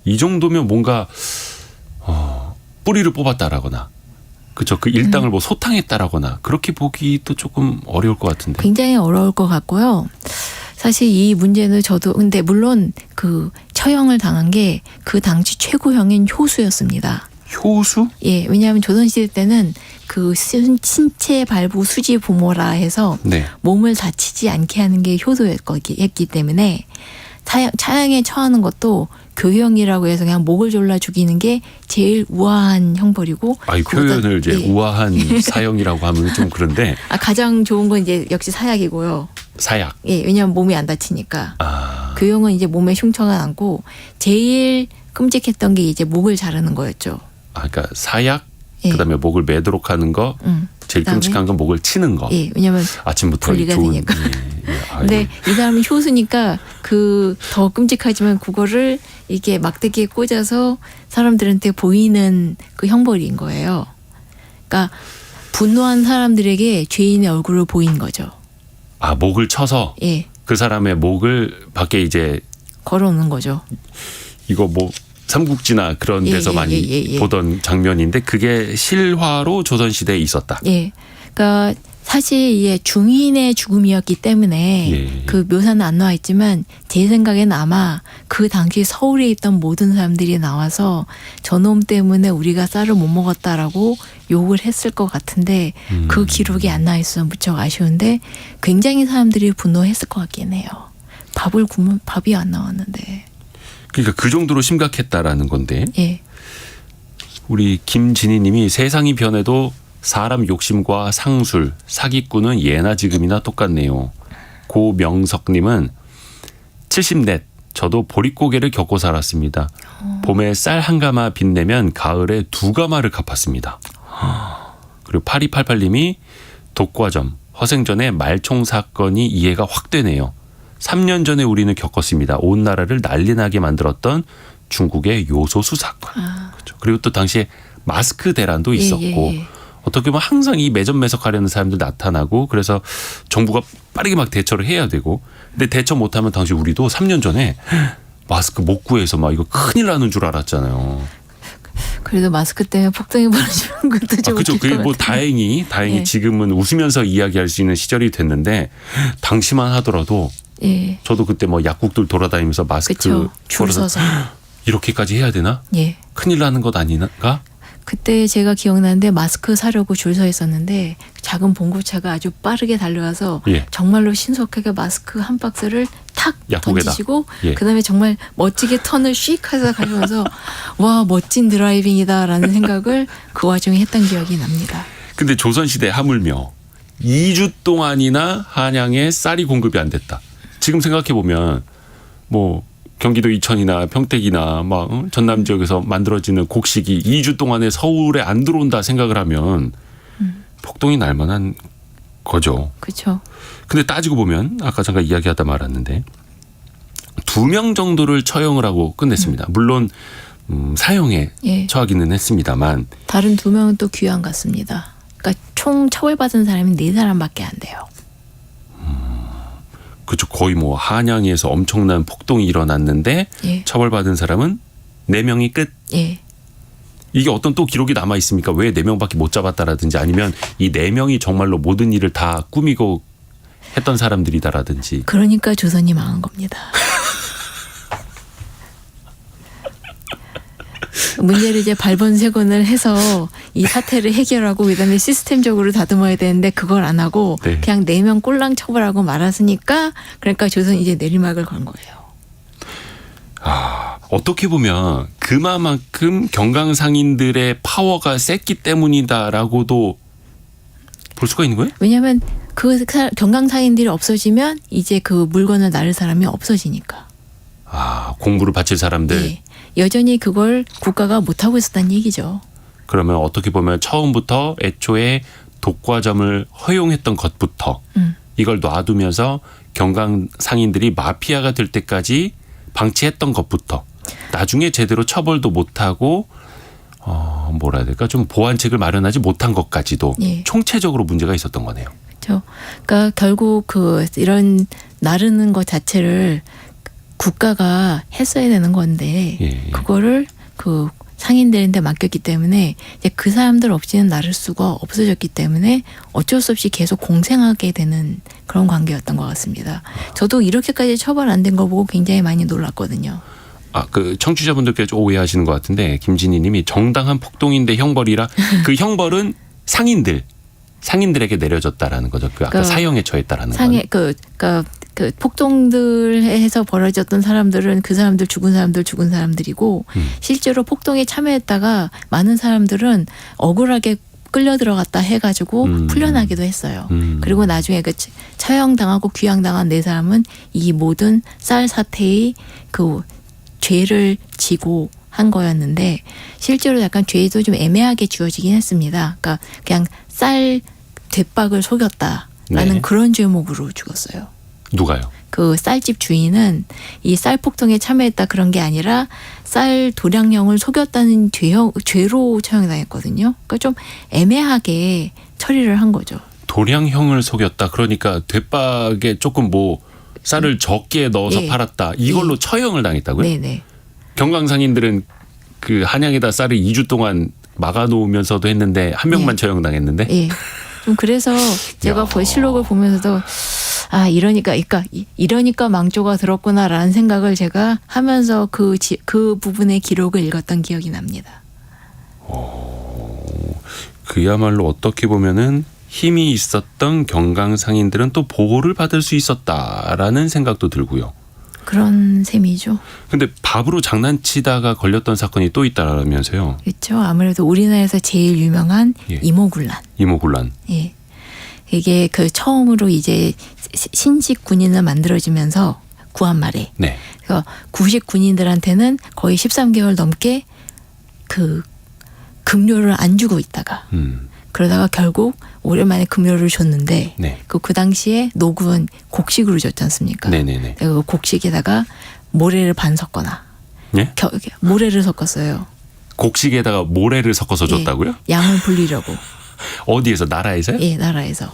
이 정도면 뭔가 뿌리를 뽑았다라거나 그죠 그 일당을 뭐 소탕했다라거나 그렇게 보기도 조금 어려울 것 같은데. 굉장히 어려울 것 같고요. 사실 이 문제는 저도 근데 물론 그 처형을 당한 게 그 당시 최고형인 효수였습니다. 효수? 예, 왜냐하면 조선시대 때는 그 신체 발부 수지 부모라 해서 네. 몸을 다치지 않게 하는 게 효도였기 때문에 차양에 처하는 것도 교형이라고 해서 그냥 목을 졸라 죽이는 게 제일 우아한 형벌이고. 아이 표현을 이제 예. 우아한 사형이라고 하면 좀 그런데. 가장 좋은 건 이제 역시 사약이고요. 사약. 예, 왜냐하면 몸이 안 다치니까. 아. 교형은 이제 몸에 흉터가 남고 제일 끔찍했던 게 이제 목을 자르는 거였죠. 아, 그러니까 사약. 예. 그다음에 목을 매도록 하는 거. 제일 그다음에 끔찍한 건 목을 치는 거. 예, 왜냐면 아침부터 분리가 좋은. 되니까. 예, 예. 근데 이 사람이 효수니까 그 더 끔찍하지만 그거를 이게 막대기에 꽂아서 사람들한테 보이는 그 형벌인 거예요. 그러니까 분노한 사람들에게 죄인의 얼굴을 보인 거죠. 아, 목을 쳐서 예. 그 사람의 목을 밖에 이제 걸어오는 거죠. 이거 뭐 삼국지나 그런 예, 데서 예, 많이 예, 예. 보던 장면인데 그게 실화로 조선시대에 있었다. 예. 그러니까 사실 이게 중인의 죽음이었기 때문에 예. 그 묘사는 안 나와 있지만 제 생각에는 아마 그 당시 서울에 있던 모든 사람들이 나와서 저놈 때문에 우리가 쌀을 못 먹었다라고 욕을 했을 것 같은데 그 기록이 안 나와 있어서 무척 아쉬운데 굉장히 사람들이 분노했을 것 같긴 해요. 밥을 굶으면 밥이 안 나왔는데. 그러니까 그 정도로 심각했다라는 건데 예. 우리 김진희 님이 세상이 변해도 사람 욕심과 상술, 사기꾼은 예나 지금이나 똑같네요. 고명석님은 70넷 저도 보릿고개를 겪고 살았습니다. 봄에 쌀 한 가마 빚내면 가을에 두 가마를 갚았습니다. 그리고 8288님이 독과점, 허생전의 말총 사건이 이해가 확 되네요. 3년 전에 우리는 겪었습니다. 온 나라를 난리나게 만들었던 중국의 요소수 사건. 그렇죠. 그리고 또 당시에 마스크 대란도 있었고 예. 어떻게 보면 항상 이 매점매석하려는 사람들 나타나고 그래서 정부가 빠르게 막 대처를 해야 되고 근데 대처 못하면 당시 우리도 3년 전에 마스크 못 구해서 막 이거 큰일 나는 줄 알았잖아요. 그래도 마스크 때문에 폭동이 벌어지는 것도 좀 그렇죠. 웃길 그게 것 뭐 같아요. 다행히 예. 지금은 웃으면서 이야기할 수 있는 시절이 됐는데 당시만 하더라도 예. 저도 그때 뭐 약국들 돌아다니면서 마스크 그렇죠. 줄 걸어서 서서. 이렇게까지 해야 되나? 예. 큰일 나는 것 아닌가? 그때 제가 기억나는데 마스크 사려고 줄 서 있었는데 작은 봉고차가 아주 빠르게 달려와서 예. 정말로 신속하게 마스크 한 박스를 탁 약국에다. 던지시고 예. 그다음에 정말 멋지게 턴을 씩 해서 가시면서 와 멋진 드라이빙이다라는 생각을 그 와중에 했던 기억이 납니다. 근데 조선시대 하물며 2주 동안이나 한양에 쌀이 공급이 안 됐다. 지금 생각해보면 뭐 경기도 이천이나 평택이나 막 전남 지역에서 만들어지는 곡식이 2주 동안에 서울에 안 들어온다 생각을 하면 폭동이 날 만한 거죠. 그렇죠. 근데 따지고 보면 아까 잠깐 이야기하다 말았는데 2명 정도를 처형을 하고 끝냈습니다. 물론 사형에 예. 처하기는 했습니다만 다른 2명은 또 귀환 갔습니다. 그러니까 총 처벌받은 사람이 4사람밖에 안 돼요. 그렇죠. 거의 뭐 한양에서 엄청난 폭동이 일어났는데 예. 처벌받은 사람은 4명이 끝. 예. 이게 어떤 또 기록이 남아 있습니까? 왜 4명밖에 못 잡았다라든지 아니면 이 4명이 정말로 모든 일을 다 꾸미고 했던 사람들이다라든지. 그러니까 조선이 망한 겁니다. 문제를 이제 발본색원을 해서 이 사태를 해결하고 그다음에 시스템적으로 다듬어야 되는데 그걸 안 하고 네. 그냥 4명 꼴랑 처벌하고 말았으니까 그러니까 조선이 이제 내리막을 건 거예요. 아, 어떻게 보면 그만큼 경강상인들의 파워가 셌기 때문이다라고도 볼 수가 있는 거예요? 왜냐하면 그 경강상인들이 없어지면 이제 그 물건을 나를 사람이 없어지니까. 아, 공부를 바칠 사람들. 예. 여전히 그걸 국가가 못하고 있었다는 얘기죠. 그러면 어떻게 보면 처음부터 애초에 독과점을 허용했던 것부터 이걸 놔두면서 경강상인들이 마피아가 될 때까지 방치했던 것부터 나중에 제대로 처벌도 못하고 뭐라 해야 될까 좀 보완책을 마련하지 못한 것까지도 예. 총체적으로 문제가 있었던 거네요. 그렇죠. 그러니까 결국 그 이런 나르는 것 자체를 국가가 했어야 되는 건데 예. 그거를 그 상인들한테 맡겼기 때문에 이제 그 사람들 없이는 나를 수가 없어졌기 때문에 어쩔 수 없이 계속 공생하게 되는 그런 관계였던 것 같습니다. 저도 이렇게까지 처벌 안 된 거 보고 굉장히 많이 놀랐거든요. 아, 그 청취자분들께서 좀 오해하시는 것 같은데 김진희 님이 정당한 폭동인데 형벌이라 그 형벌은 상인들에게 내려졌다라는 거죠. 그 아까 사형에 처했다라는 거. 그 폭동들에서 벌어졌던 사람들은 그 사람들 죽은 사람들이고 실제로 폭동에 참여했다가 많은 사람들은 억울하게 끌려 들어갔다 해가지고 풀려나기도 했어요. 그리고 나중에 그 처형당하고 귀양당한 4사람은 이 모든 쌀 사태의 그 죄를 지고 한 거였는데 실제로 약간 죄도 좀 애매하게 지어지긴 했습니다. 그러니까 그냥 쌀 대박을 속였다라는 네. 그런 죄목으로 죽었어요. 누가요? 그 쌀집 주인은 이 쌀 폭동에 참여했다 그런 게 아니라 쌀 도량령을 속였다는 죄로 처형당했거든요. 그러니까 좀 애매하게 처리를 한 거죠. 도량형을 속였다. 그러니까 대박에 조금 뭐 쌀을 적게 넣어서 예. 팔았다. 이걸로 예. 처형을 당했다고요? 네네. 경강상인들은 그 한양에다 쌀을 2주 동안 막아놓으면서도 했는데 한 명만 예. 처형당했는데. 예. 좀 그래서 제가 실록을 보면서도 아 이러니까 망조가 들었구나라는 생각을 제가 하면서 그 부분의 기록을 읽었던 기억이 납니다. 그야말로 어떻게 보면은 힘이 있었던 경강상인들은 또 보호를 받을 수 있었다라는 생각도 들고요. 그런 셈이죠. 근데 밥으로 장난치다가 걸렸던 사건이 또 있다라면서요. 그렇죠. 아무래도 우리나라에서 제일 유명한 예. 이모군란. 이모군란. 예. 이게 그 처음으로 이제 신식 군인을 만들어지면서 구한말에. 네. 그래서 구식 군인들한테는 거의 13개월 넘게 그 급료를 안 주고 있다가 그러다가 결국 오랜만에 급료를 줬는데 네. 그 당시에 노군 곡식으로 줬지 않습니까? 네네네. 그 곡식에다가 모래를 반 섞거나 예? 모래를 섞었어요. 곡식에다가 모래를 섞어서 줬다고요? 예, 양을 불리려고. 어디에서? 나라에서요? 예, 나라에서.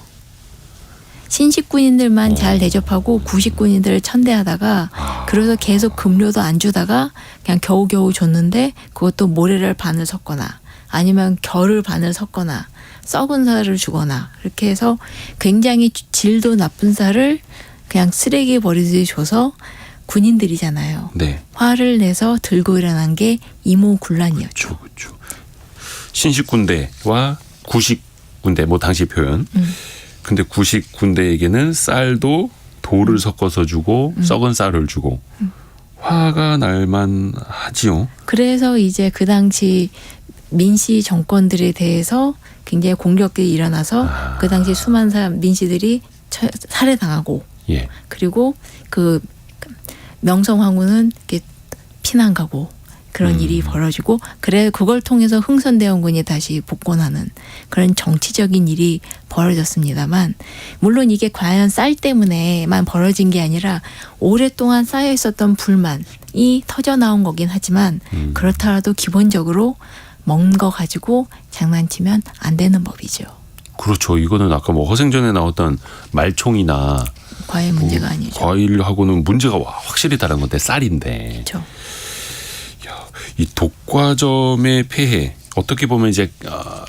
신식 군인들만 잘 대접하고 구식 군인들을 천대하다가 그래서 계속 급료도 안 주다가 그냥 겨우겨우 줬는데 그것도 모래를 반을 섞거나 아니면 결을 반을 섞거나 썩은 쌀을 주거나 이렇게 해서 굉장히 질도 나쁜 쌀을 그냥 쓰레기에 버리듯이 줘서 군인들이잖아요. 네. 화를 내서 들고 일어난 게 이모군란이었죠. 그렇죠. 신식 군대와 구식 군대 뭐 당시 표현. 근데 구식 군대에게는 쌀도 돌을 섞어서 주고 썩은 쌀을 주고 화가 날만 하지요. 그래서 이제 그 당시 민씨 정권들에 대해서 굉장히 공격들이 일어나서 그 당시 수많은 사람 민씨들이 살해당하고 예. 그리고 그 명성 황후는 이렇게 피난 가고 그런 일이 벌어지고 그래 그걸 통해서 흥선대원군이 다시 복권하는 그런 정치적인 일이 벌어졌습니다만 물론 이게 과연 쌀 때문에만 벌어진 게 아니라 오랫동안 쌓여 있었던 불만이 터져 나온 거긴 하지만 그렇더라도 기본적으로 먹는 거 가지고 장난치면 안 되는 법이죠. 그렇죠. 이거는 아까 뭐 허생전에 나왔던 말총이나 과일 문제가 아니죠. 과일하고는 문제가 확실히 다른 건데 쌀인데. 그렇죠. 이 독과점의 폐해 어떻게 보면 이제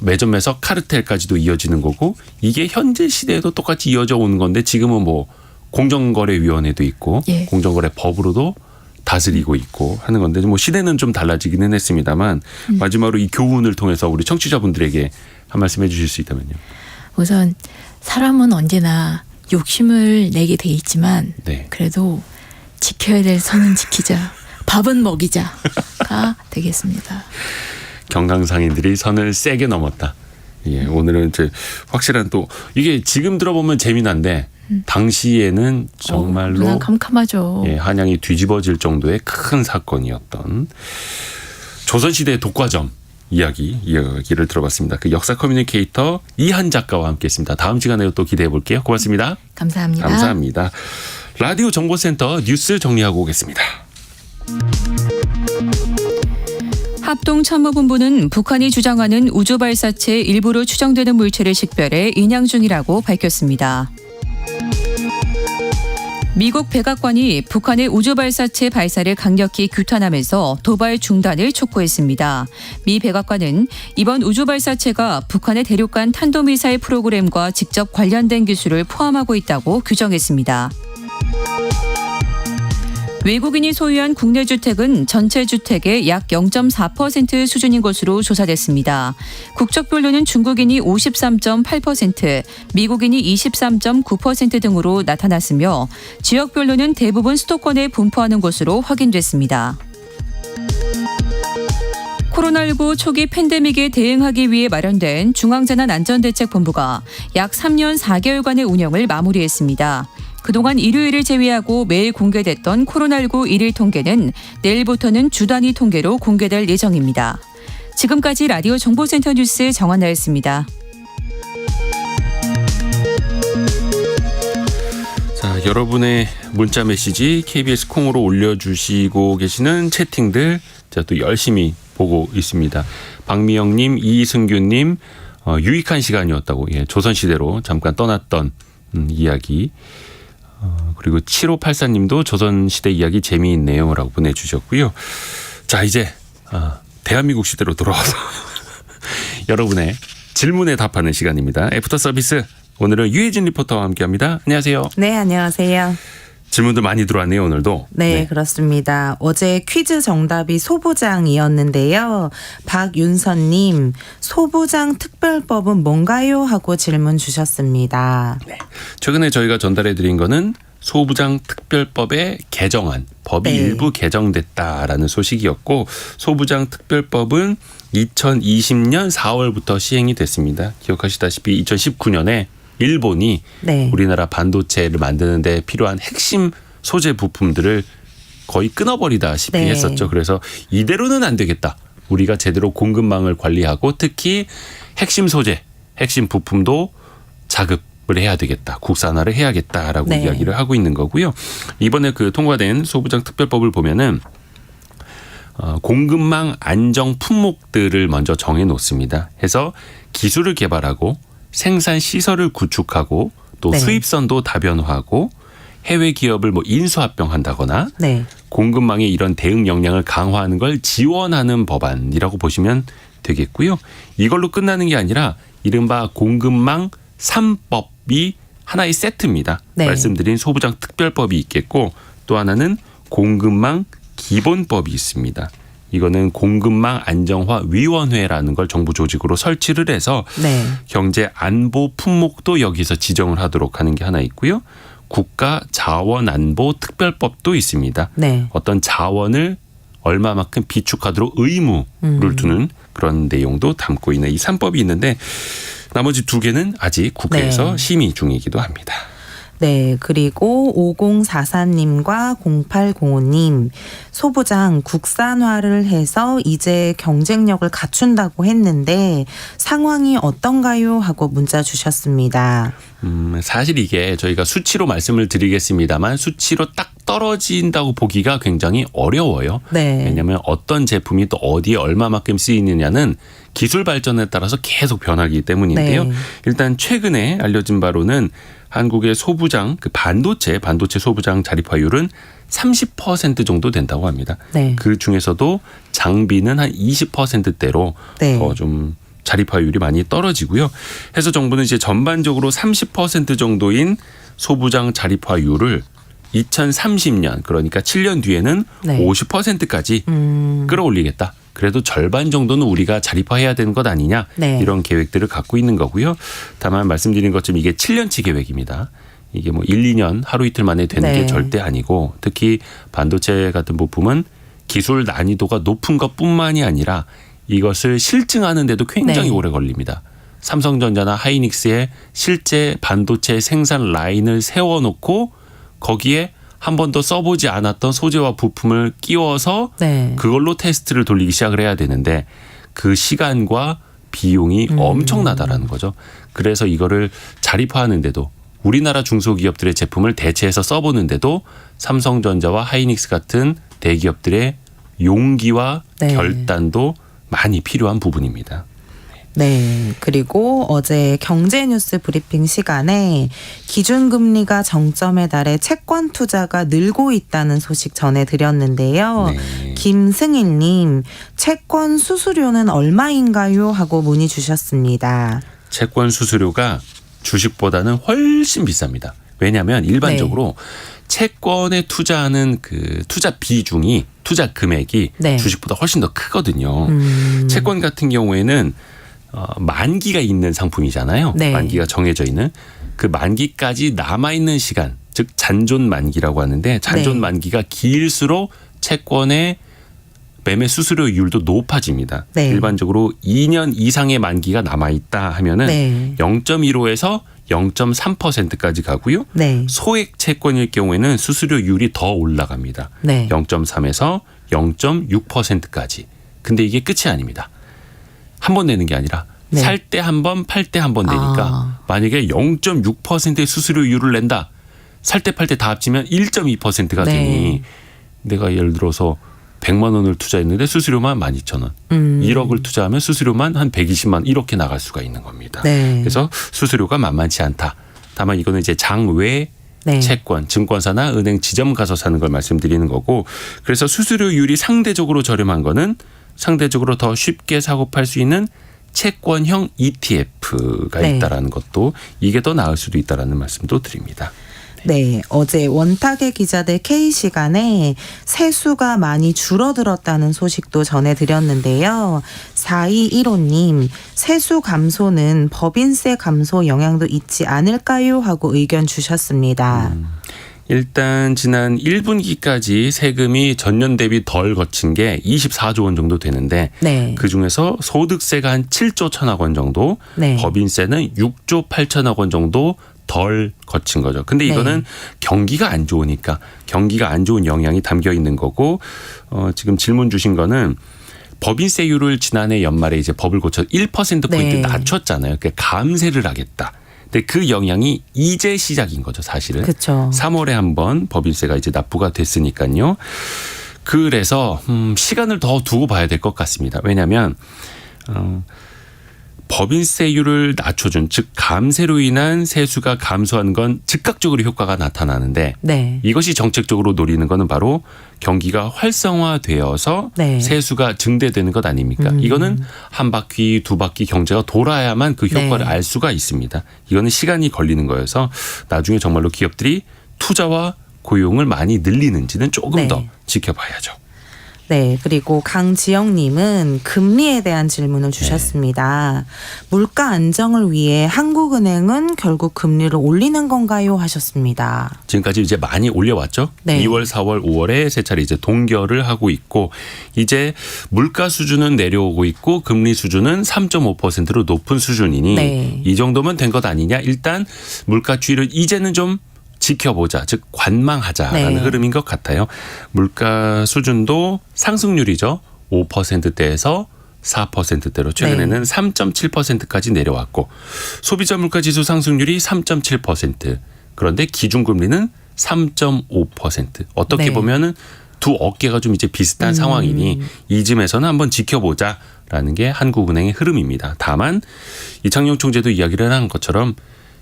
매점에서 카르텔까지도 이어지는 거고 이게 현재 시대에도 똑같이 이어져 오는 건데 지금은 뭐 공정거래위원회도 있고 예. 공정거래법으로도 다스리고 있고 하는 건데 뭐 시대는 좀 달라지기는 했습니다만 마지막으로 이 교훈을 통해서 우리 청취자분들에게 한 말씀 해주실 수 있다면요. 우선 사람은 언제나 욕심을 내게 돼 있지만 네. 그래도 지켜야 될 선은 지키자. 밥은 먹이자가 되겠습니다. 경강상인들이 선을 세게 넘었다. 예, 오늘은 이제 확실한 또 이게 지금 들어보면 재미난데 당시에는 정말로 그냥 캄캄하죠. 예, 한양이 뒤집어질 정도의 큰 사건이었던 조선시대 독과점 이야기를 들어봤습니다. 그 역사 커뮤니케이터 이한 작가와 함께했습니다. 다음 시간에 또 기대해 볼게요. 고맙습니다. 감사합니다. 감사합니다. 라디오 정보센터 뉴스 정리하고 오겠습니다. 합동참모본부는 북한이 주장하는 우주발사체 일부로 추정되는 물체를 식별해 인양 중이라고 밝혔습니다. 미국 백악관이 북한의 우주발사체 발사를 강력히 규탄하면서 도발 중단을 촉구했습니다. 미 백악관은 이번 우주발사체가 북한의 대륙간 탄도미사일 프로그램과 직접 관련된 기술을 포함하고 있다고 규정했습니다. 외국인이 소유한 국내 주택은 전체 주택의 약 0.4% 수준인 것으로 조사됐습니다. 국적별로는 중국인이 53.8%, 미국인이 23.9% 등으로 나타났으며 지역별로는 대부분 수도권에 분포하는 것으로 확인됐습니다. 코로나19 초기 팬데믹에 대응하기 위해 마련된 중앙재난안전대책본부가 약 3년 4개월간의 운영을 마무리했습니다. 그동안 일요일을 제외하고 매일 공개됐던 코로나19 일일 통계는 내일부터는 주 단위 통계로 공개될 예정입니다. 지금까지 라디오 정보센터 뉴스 정한나였습니다. 자, 여러분의 문자 메시지 KBS 콩으로 올려주시고 계시는 채팅들 제가 또 열심히 보고 있습니다. 박미영님, 이승규님, 유익한 시간이었다고 조선시대로 잠깐 떠났던 이야기 그리고 7584님도 조선시대 이야기 재미있네요 라고 보내주셨고요. 자 이제 대한민국 시대로 돌아와서 여러분의 질문에 답하는 시간입니다. 애프터 서비스 오늘은 유혜진 리포터와 함께합니다. 안녕하세요. 네, 안녕하세요. 질문도 많이 들어왔네요 오늘도. 네, 그렇습니다. 어제 퀴즈 정답이 소부장이었는데요. 박윤선님, 소부장 특별법은 뭔가요? 하고 질문 주셨습니다. 네. 최근에 저희가 전달해드린 거는 소부장 특별법의 개정안, 법이 네. 일부 개정됐다라는 소식이었고 소부장 특별법은 2020년 4월부터 시행이 됐습니다. 기억하시다시피 2019년에 일본이 네. 우리나라 반도체를 만드는 데 필요한 핵심 소재 부품들을 거의 끊어버리다시피 네. 했었죠. 그래서 이대로는 안 되겠다. 우리가 제대로 공급망을 관리하고 특히 핵심 소재, 핵심 부품도 자급을 해야 되겠다. 국산화를 해야겠다라고 네. 이야기를 하고 있는 거고요. 이번에 그 통과된 소부장 특별법을 보면은 공급망 안정 품목들을 먼저 정해 놓습니다. 해서 기술을 개발하고 생산 시설을 구축하고 또 네. 수입선도 다변화하고 해외 기업을 인수합병한다거나 네. 공급망의 이런 대응 역량을 강화하는 걸 지원하는 법안이라고 보시면 되겠고요. 이걸로 끝나는 게 아니라 이른바 공급망 3법이 하나의 세트입니다. 네. 말씀드린 소부장 특별법이 있겠고 또 하나는 공급망 기본법이 있습니다. 이거는 공급망 안정화 위원회라는 걸 정부 조직으로 설치를 해서 네. 경제 안보 품목도 여기서 지정을 하도록 하는 게 하나 있고요. 국가 자원 안보 특별법도 있습니다. 네. 어떤 자원을 얼마만큼 비축하도록 의무를 두는 그런 내용도 담고 있는 이 3법이 있는데 나머지 2개는 아직 국회에서 네. 심의 중이기도 합니다. 네, 그리고 5044님과 0805님, 소부장 국산화를 해서 이제 경쟁력을 갖춘다고 했는데 상황이 어떤가요? 하고 문자 주셨습니다. 사실 이게 저희가 수치로 말씀을 드리겠습니다만 수치로 딱 떨어진다고 보기가 굉장히 어려워요. 네. 왜냐하면 어떤 제품이 또 어디에 얼마만큼 쓰이느냐는 기술 발전에 따라서 계속 변하기 때문인데요. 네. 일단 최근에 알려진 바로는 한국의 소부장 그 반도체 소부장 자립화율은 30% 정도 된다고 합니다. 네. 그 중에서도 장비는 한 20%대로 네. 더 좀 자립화율이 많이 떨어지고요. 해서 정부는 이제 전반적으로 30% 정도인 소부장 자립화율을 2030년 그러니까 7년 뒤에는 네. 50%까지 끌어올리겠다. 그래도 절반 정도는 우리가 자립화해야 되는 것 아니냐 네. 이런 계획들을 갖고 있는 거고요. 다만 말씀드린 것처럼 이게 7년치 계획입니다. 이게 1, 2년 하루 이틀 만에 되는 네. 게 절대 아니고 특히 반도체 같은 부품은 기술 난이도가 높은 것뿐만이 아니라 이것을 실증하는 데도 굉장히 네. 오래 걸립니다. 삼성전자나 하이닉스의 실제 반도체 생산 라인을 세워놓고 거기에 한 번도 써보지 않았던 소재와 부품을 끼워서 네. 그걸로 테스트를 돌리기 시작을 해야 되는데 그 시간과 비용이 엄청나다라는 거죠. 그래서 이거를 자립화하는데도 우리나라 중소기업들의 제품을 대체해서 써보는데도 삼성전자와 하이닉스 같은 대기업들의 용기와 네. 결단도 많이 필요한 부분입니다. 네. 그리고 어제 경제뉴스 브리핑 시간에 기준금리가 정점에 달해 채권 투자가 늘고 있다는 소식 전해드렸는데요. 네. 김승일님, 채권 수수료는 얼마인가요? 하고 문의 주셨습니다. 채권 수수료가 주식보다는 훨씬 비쌉니다. 왜냐하면 일반적으로 채권에 투자하는 그 투자 비중이 투자 금액이 네. 주식보다 훨씬 더 크거든요. 채권 같은 경우에는 만기가 있는 상품이잖아요. 네. 만기가 정해져 있는 그 만기까지 남아있는 시간 즉 잔존 만기라고 하는데 잔존 네. 만기가 길수록 채권의 매매 수수료율도 높아집니다. 네. 일반적으로 2년 이상의 만기가 남아있다 하면은 네. 0.15에서 0.3%까지 가고요. 네. 소액 채권일 경우에는 수수료율이 더 올라갑니다. 네. 0.3에서 0.6%까지. 근데 이게 끝이 아닙니다. 한 번 내는 게 아니라 네. 살 때 한 번, 팔 때 한 번 내니까 만약에 0.6%의 수수료율을 낸다. 살 때 팔 때 다 합치면 1.2%가 네. 되니 내가 예를 들어서 100만 원을 투자했는데 수수료만 12,000원. 1억을 투자하면 수수료만 한 120만 원 이렇게 나갈 수가 있는 겁니다. 네. 그래서 수수료가 만만치 않다. 다만 이거는 이제 장외 네. 채권, 증권사나 은행 지점 가서 사는 걸 말씀드리는 거고, 그래서 수수료율이 상대적으로 저렴한 거는 상대적으로 더 쉽게 사고 팔 수 있는 채권형 ETF가 네. 있다라는 것도, 이게 더 나을 수도 있다라는 말씀도 드립니다. 네, 어제 원탁의 기자들 K시간에 세수가 많이 줄어들었다는 소식도 전해드렸는데요. 4215님, 세수 감소는 법인세 감소 영향도 있지 않을까요? 하고 의견 주셨습니다. 일단 지난 1분기까지 세금이 전년 대비 덜 거친 게 24조 원 정도 되는데, 네. 그중에서 소득세가 한 7조 1천억 원 정도, 네. 법인세는 6조 8천억 원 정도 덜 거친 거죠. 근데 이거는 경기가 안 좋으니까, 경기가 안 좋은 영향이 담겨 있는 거고, 지금 질문 주신 거는 법인세율을 지난해 연말에 이제 법을 고쳐 1%포인트 네. 낮췄잖아요. 그러니까 감세를 하겠다. 근데 그 영향이 이제 시작인 거죠, 사실은. 그렇죠. 3월에 한번 법인세가 이제 납부가 됐으니까요. 그래서 시간을 더 두고 봐야 될 것 같습니다. 왜냐하면 법인세율을 낮춰준, 즉 감세로 인한 세수가 감소한 건 즉각적으로 효과가 나타나는데, 네. 이것이 정책적으로 노리는 거는 바로 경기가 활성화되어서 네. 세수가 증대되는 것 아닙니까? 이거는 한 바퀴 두 바퀴 경제가 돌아야만 그 효과를 네. 알 수가 있습니다. 이거는 시간이 걸리는 거여서 나중에 정말로 기업들이 투자와 고용을 많이 늘리는지는 조금 네. 더 지켜봐야죠. 네, 그리고 강지영님은 금리에 대한 질문을 주셨습니다. 물가 안정을 위해 한국은행은 결국 금리를 올리는 건가요? 하셨습니다. 지금까지 이제 많이 올려왔죠. 네. 2월, 4월, 5월에 세 차례 이제 동결을 하고 있고, 이제 물가 수준은 내려오고 있고 금리 수준은 3.5%로 높은 수준이니 네. 이 정도면 된 것 아니냐. 일단 물가 추이를 이제는 좀 지켜보자, 즉 관망하자라는 네. 흐름인 것 같아요. 물가 수준도 상승률이죠. 5%대에서 4%대로 최근에는 3.7%까지 내려왔고, 소비자 물가지수 상승률이 3.7%, 그런데 기준금리는 3.5%. 어떻게 네. 보면은 두 어깨가 좀 이제 비슷한 상황이니 이쯤에서는 한번 지켜보자라는 게 한국은행의 흐름입니다. 다만 이창용 총재도 이야기를 한 것처럼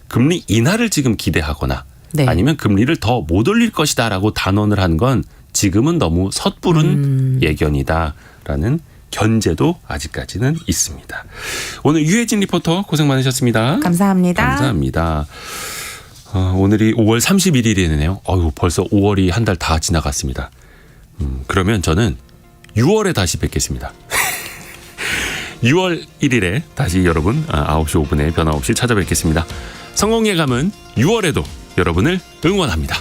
금리 인하를 지금 기대하거나 네. 아니면 금리를 더 못 올릴 것이다라고 단언을 한 건 지금은 너무 섣부른 예견이다라는 견제도 아직까지는 있습니다. 오늘 유혜진 리포터 고생 많으셨습니다. 감사합니다. 감사합니다. 오늘이 5월 31일이네요. 벌써 5월이 한 달 다 지나갔습니다. 그러면 저는 6월에 다시 뵙겠습니다. 6월 1일에 다시 여러분 9시 5분에 변함없이 찾아뵙겠습니다. 성공예감은 6월에도 여러분을 응원합니다.